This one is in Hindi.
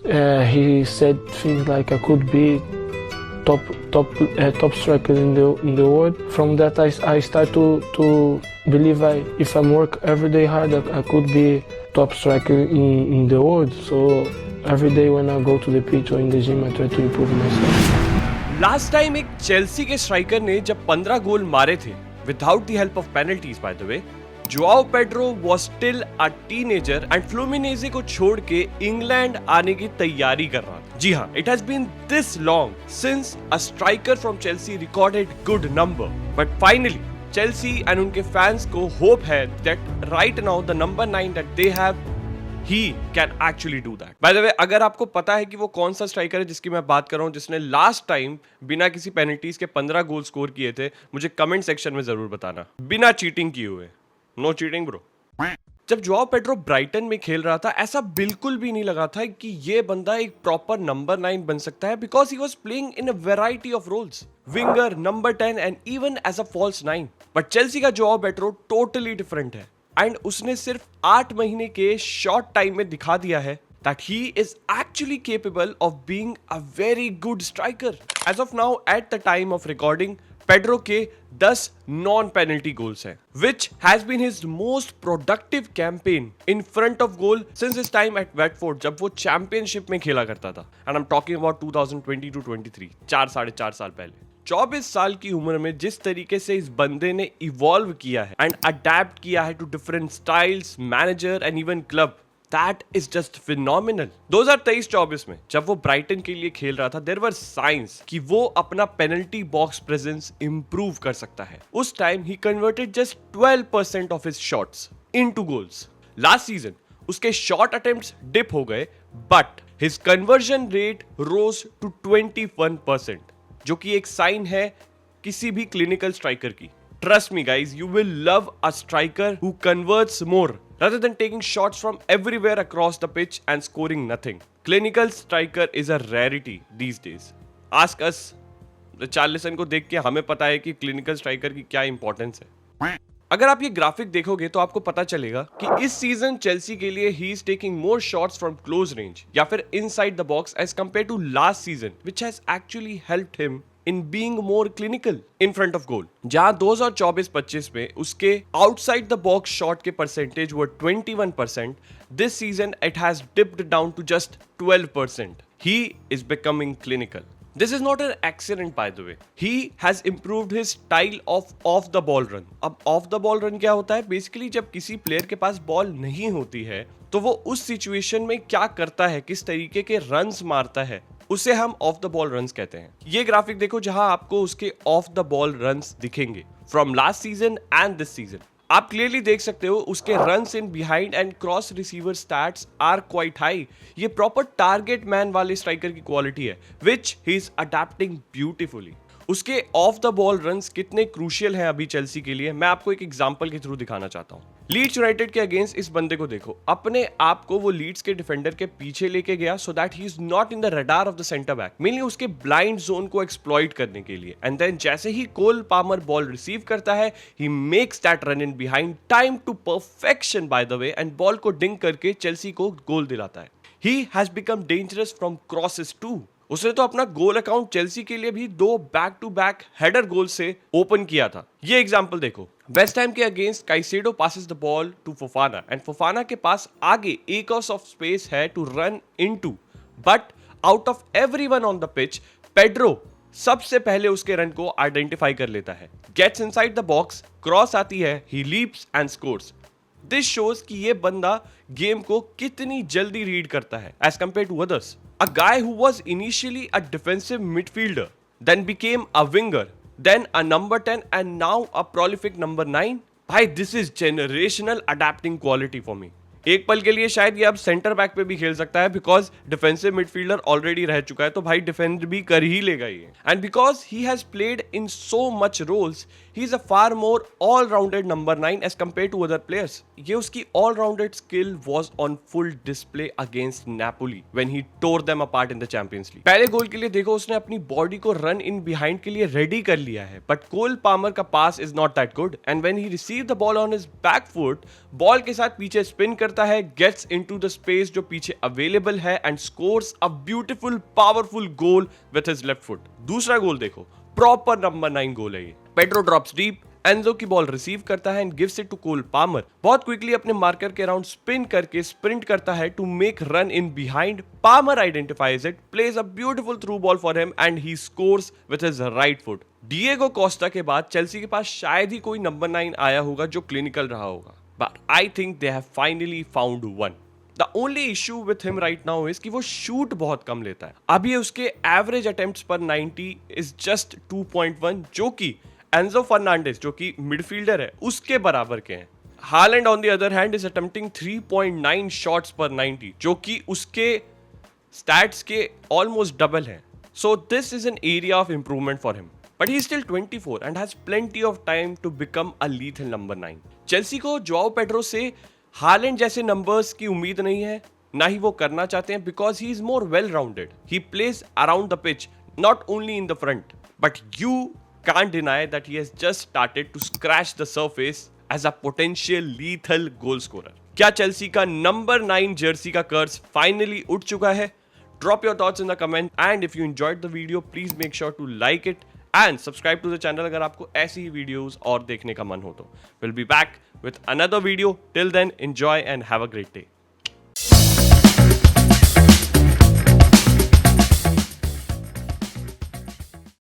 He said things like I could be top striker in the world. From that, I start to believe if I work every day hard, I could be top striker in the world. So every day when I go to the pitch or in the gym, I try to improve myself. Last time एक चेल्सी के स्ट्राइकर ने जब 15 गोल मारे थे without the help of penalties by the way, Joao Pedro was still a teenager and Fluminense को छोड़ के इंग्लैंड आने की तैयारी कर रहा था। जी हाँ, it has been this long since a striker from Chelsea recorded good number, but finally Chelsea and उनके फैंस को होप है that right now the number 9 that they have, he can actually do that. By the way, अगर आपको पता है कि वो कौन सा स्ट्राइकर है जिसकी मैं बात कर रहा हूं जिसने लास्ट टाइम बिना किसी पेनल्टीज के 15 गोल स्कोर किए थे, मुझे कमेंट सेक्शन में जरूर बताना, बिना चीटिंग किए हुए। No cheating bro. जब जोआओ पेड्रो ब्राइटन में खेल रहा था, ऐसा बिल्कुल भी नहीं लगा था कि ये बंदा एक प्रॉपर नंबर 9 बन सकता है, because he was playing in a variety of roles, winger, number 10 and even as a false 9। But Chelsea का जोआओ पेड्रो टोटली डिफरेंट है एंड उसने सिर्फ 8 महीने के शॉर्ट टाइम में दिखा दिया है that he is actually capable of being a very good striker. As of now, at the time of recording, Pedro के 10 नॉन पेनल्टी गोल्स हैं, which has been his most productive campaign in front of goal since his time at Watford, जब वो चैंपियनशिप में खेला करता था। And I'm talking about 2022-23, 4-4.5 साल पहले। 24 साल की उम्र में जिस तरीके से इस बंदे ने इवॉल्व किया है एंड अडेप्ट किया है to different styles, manager and even club, that is just phenomenal. 2023-24 में जब वो ब्राइटन के लिए खेल रहा था, देयर वर साइंस कि वो अपना पेनल्टी बॉक्स प्रेजेंस इंप्रूव कर सकता है। उस time he converted just 12% of his shots into goals. Last season उसके शॉट अटेम्प्ट्स डिप हो गए, but his conversion rate rose to 21%, जो कि एक साइन है किसी भी क्लिनिकल स्ट्राइकर की। Trust me guys, you will love a striker who converts more rather than taking shots from everywhere across the pitch and scoring nothing. Clinical striker is a rarity these days. Ask us. चार्लिसन को देख के हमें पता है कि क्लिनिकल स्ट्राइकर की क्या इंपॉर्टेंस है। अगर आप ये ग्राफिक देखोगे तो आपको पता चलेगा कि इस सीजन चेल्सी के लिए he is taking more shots from close range या फिर inside the box as compare to last season, which has actually helped him in being more clinical in front of goal. जहां 2024-25 में उसके outside the box shot के percentage were 21%, this season it has dipped down to just 12%. He is becoming clinical. This is not an accident, by the way. He has improved his style of off the ball run. अब off the ball run क्या होता है? Basically जब किसी प्लेयर के पास बॉल नहीं होती है तो वो उस सिचुएशन में क्या करता है, किस तरीके के रन्स मारता है, उसे हम ऑफ द बॉल रन्स कहते हैं। ये ग्राफिक देखो जहां आपको उसके ऑफ द बॉल रन्स दिखेंगे from last season and this season. आप क्लियरली देख सकते हो उसके runs in behind and cross receiver stats are quite high. ये प्रॉपर टारगेट मैन वाले स्ट्राइकर की क्वालिटी है, which he is adapting beautifully. उसके ऑफ द बॉल रन्स कितने क्रूशियल हैं अभी चेल्सी के लिए, मैं आपको एक एग्जांपल के थ्रू दिखाना चाहता हूं। लीड्स यूनाइटेड के अगेंस्ट इस बंदे को देखो, अपने आप को वो लीड्स के डिफेंडर के पीछे लेके गया so that he is not in the radar of the centre back, mainly उसके ब्लाइंड जोन को एक्सप्लॉइट करने के लिए। एंड देन जैसे ही कोल पामर बॉल रिसीव करता है, he makes that run in behind time to perfection by the way, and ball को डिंक करके चेल्सी को गोल दिलाता है। He has become dangerous from crosses too. उसने तो अपना गोल अकाउंट चेल्सी के लिए भी 2 बैक टू बैक हेडर गोल से ओपन किया था। ये एग्जांपल देखो, वेस्ट हैम के against Caicedo passes the ball to Fofana and Fofana के पास आगे एकर्स ऑफ स्पेस है to run into, but out of everyone on the pitch, Pedro सबसे पहले उसके रन को आइडेंटिफाई कर लेता है, gets inside the box, cross आती है, he leaps and scores. This shows कि ये बंदा गेम को कितनी जल्दी रीड करता है as compare to others. A guy who was initially a defensive midfielder, then became a winger, then a number 10 and now a prolific number 9. Bhai, this is generational adapting quality for me. एक पल के लिए शायद ये अब सेंटर बैक पे भी खेल सकता है, बिकॉज डिफेंसिव मिडफील्डर ऑलरेडी रह चुका है, तो भाई डिफेंड भी कर ही लेगा ये। And because he has played in so much roles, he is a far more all rounded number 9 as compare to other players. ये उसकी all rounded skill was on full display against Napoli when he tore them apart in the Champions League. पहले गोल के लिए देखो उसने अपनी बॉडी को रन इन बिहाइंड के लिए रेडी कर लिया है, बट कोल पामर का pass is not that good, and when he receive the ball on his back foot, ball के साथ पीछे स्पिन करता है, गेट्स इनटू द स्पेस जो पीछे अवेलेबल है and scores a beautiful powerful goal with his left foot. दूसरा गोल देखो, प्रॉपर नंबर 9 गोल है ये। पेड्रो ड्रॉप्स डीप, एंजो की बॉल रिसीव करता है and gives it to Cole Palmer. बहुत क्विकली अपने मार्कर के अराउंड स्पिन करके स्प्रिंट करता है to make run in behind. Palmer identifies it, plays a beautiful through ball for him and he scores with his right foot. Diego Costa के बाद चेल्सी के पास शायद ही कोई नंबर 9 आया होगा जो क्लिनिकल रहा होगा, but I think they have finally found one. The only issue with him right now is कि वो शूट बहुत कम लेता है। अभी उसके एवरेज अटेम्प्ट्स पर 90 इज जस्ट 2.1, जो कि एंजो फर्नांडिस जो कि मिडफील्डर है उसके बराबर के हैं। Holland on the other hand is attempting 3.9 shots पर 90, जो कि उसके स्टैट्स के ऑलमोस्ट डबल है। So this is an area of improvement for him, but he is still 24 and has plenty of time to become a lethal number 9। Chelsea को जोआओ पेड्रो से हालैंड जैसे नंबर्स की उम्मीद नहीं है, ना ही वो करना चाहते हैं, because he is more well rounded. He plays around the pitch, not only in the front, but you can't deny that he has just started to scratch the surface as a potential lethal goal scorer. क्या चेल्सी का नंबर 9 जर्सी का कर्ज फाइनली उठ चुका है? Drop your thoughts in the comment and if you enjoyed the video, please make sure to like it and subscribe to the channel अगर आपको ऐसी ही वीडियोस और देखने का मन हो तो। We'll be back with another video. Till then, enjoy and have a great day.